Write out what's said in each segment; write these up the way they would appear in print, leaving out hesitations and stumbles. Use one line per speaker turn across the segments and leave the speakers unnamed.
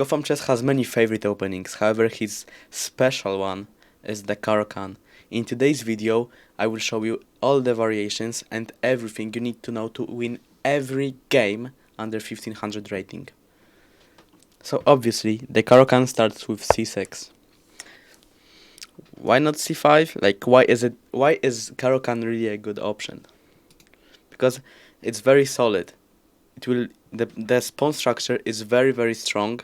Gotham Chess has many favorite openings, however his special one is the Caro-Kann. In today's video I will show you all the variations and everything you need to know to win every game under 1500 rating. So obviously the Caro-Kann starts with c6. Why not c5? Like why is Caro-Kann really a good option? Because it's very solid. The pawn structure is very strong,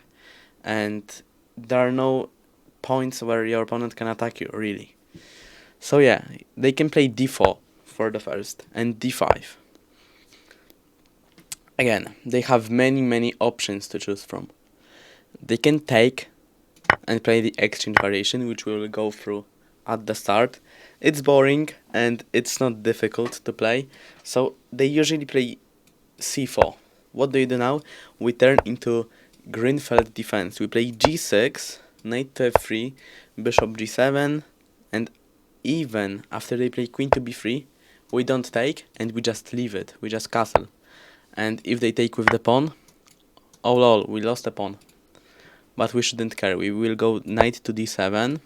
and there are no points where your opponent can attack you, really. So yeah, they can play d4 for the first, and d5. Again, they have many options to choose from. They can take and play the exchange variation, which we will go through at the start. It's boring, and it's not difficult to play, so they usually play c4. What do you do now? We turn into Greenfeld defense. We play g6, knight to f3, bishop g7, and even after they play queen to b3, we don't take and we just leave it. We just castle. And if they take with the pawn, oh lol, we lost a pawn. But we shouldn't care. We will go knight to d7,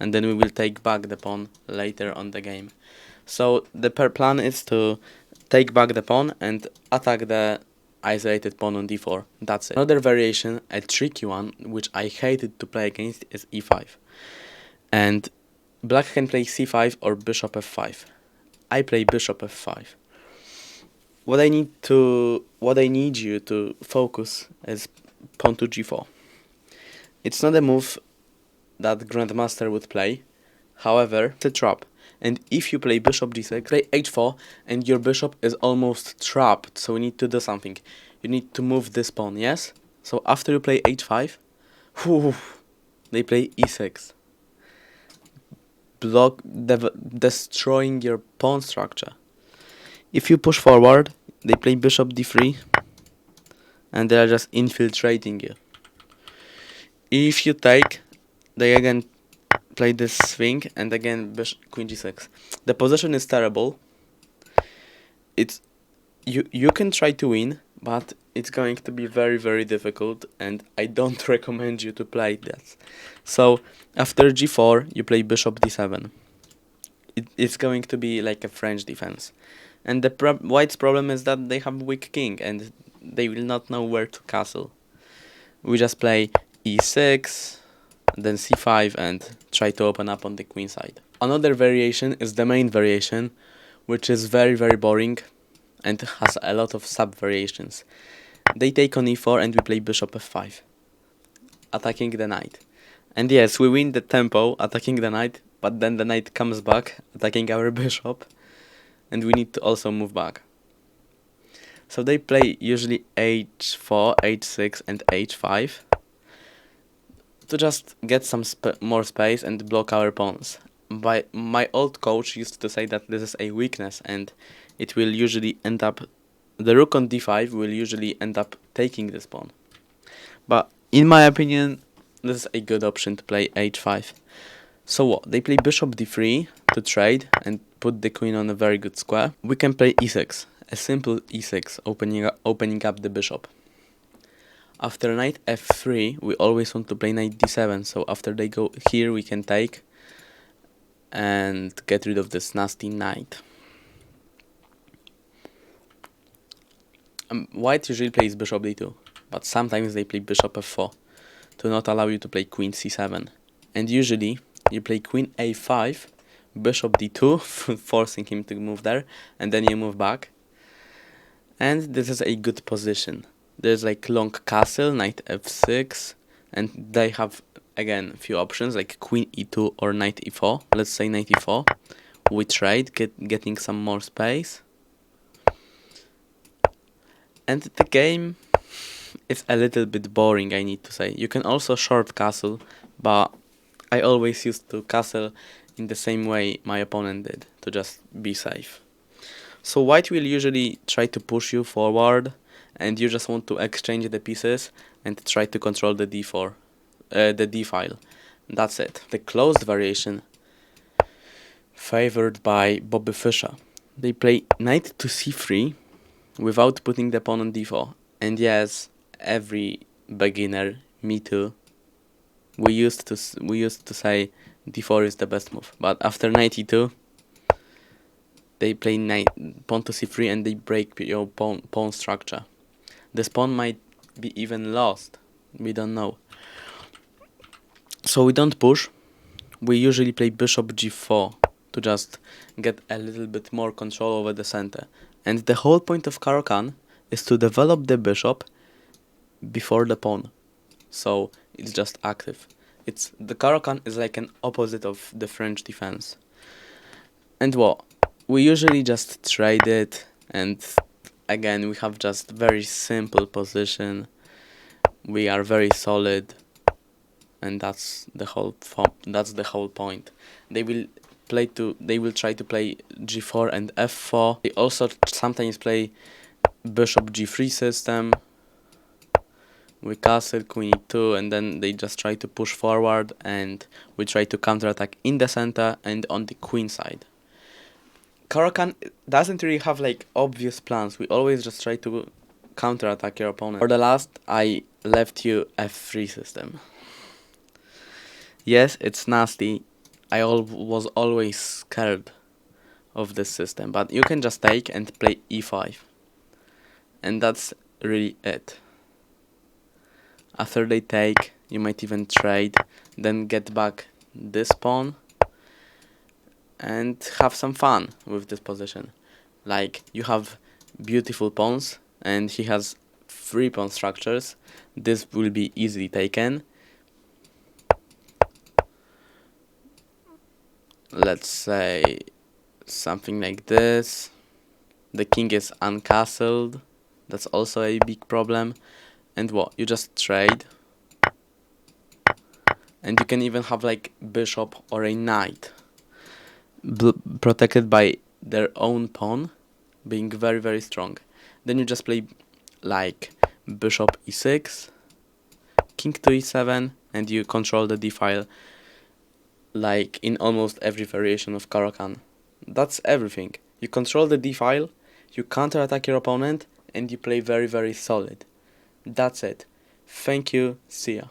and then we will take back the pawn later on the game. So the plan is to take back the pawn and attack the isolated pawn on d4. That's it. Another variation, a tricky one, which I hated to play against, is e5. And black can play c5 or bishop f5. I play bishop f5. What I need you to focus is pawn to g4. It's not a move that Grandmaster would play. However, it's a trap. And if you play bishop g6, play h4, and your bishop is almost trapped, so we need to do something. You need to move this pawn, yes? So after you play h5, they play e6. Destroying your pawn structure. If you push forward, they play bishop d3, and they are just infiltrating you. If you take, they again play this thing, and again queen g6. The position is terrible. You can try to win, but it's going to be very difficult, and I don't recommend you to play that. So after g4 you play bishop d7. It's going to be like a French defense, and the white's problem is that they have weak king and they will not know where to castle. We just play e6, then c5, and try to open up on the queen side. Another variation is the main variation, which is very boring and has a lot of sub variations. They take on e4 and we play bishop f5, attacking the knight. And yes, we win the tempo attacking the knight, but then the knight comes back attacking our bishop, and we need to also move back. So they play usually h4, h6 and h5 to just get some more space and block our pawns. My old coach used to say that this is a weakness, and it will usually end up, the rook on d5 will usually end up taking this pawn. But in my opinion, this is a good option to play h5. So what? They play bishop d3 to trade and put the queen on a very good square. We can play e6, a simple e6, opening up the bishop. After knight f3, we always want to play knight d7, so after they go here we can take and get rid of this nasty knight. White usually plays bishop d2, but sometimes they play bishop f4 to not allow you to play queen c7. And usually you play queen a5, bishop d2, forcing him to move there, and then you move back. And this is a good position. There's like long castle, knight f6, and they have again a few options like queen e2 or knight e4. Let's say knight e4. We trade, getting some more space. And the game is a little bit boring, I need to say. You can also short castle, but I always used to castle in the same way my opponent did, to just be safe. So white will usually try to push you forward, and you just want to exchange the pieces and try to control the d4, the d file. That's it. The closed variation, favored by Bobby Fischer. They play knight to c3 without putting the pawn on d4. And yes, every beginner, me too, we used to say d4 is the best move, but after knight e2, they play knight pawn to c3 and they break your pawn structure. This pawn might be even lost. We don't know. So we don't push. We usually play bishop g4 to just get a little bit more control over the center. And the whole point of Caro-Kann is to develop the bishop before the pawn. So it's just active. The Caro-Kann is like an opposite of the French defense. And well, we usually just trade it, and again we have just very simple position. We are very solid, and that's the whole point. They will try to play g4 and f4. They also sometimes play bishop g3 system. We castle, queen e2, and then they just try to push forward, and we try to counterattack in the center and on the queen side. Caro-Kann doesn't really have like obvious plans. We always just try to counterattack your opponent. For the last, I left you f3 system. Yes, it's nasty. I was always scared of this system, but you can just take and play e5. And that's really it. After they take, you might even trade, then get back this pawn and have some fun with this position. Like, you have beautiful pawns and he has 3 pawn structures. This will be easily taken. Let's say something like this. The king is uncastled. That's also a big problem. And what? You just trade. And you can even have like bishop or a knight protected by their own pawn, being very, very strong. Then you just play like bishop e6, king to e7, and you control the d-file like in almost every variation of Caro-Kann. That's everything. You control the d-file, you counterattack your opponent, and you play very, very solid. That's it. Thank you. See ya.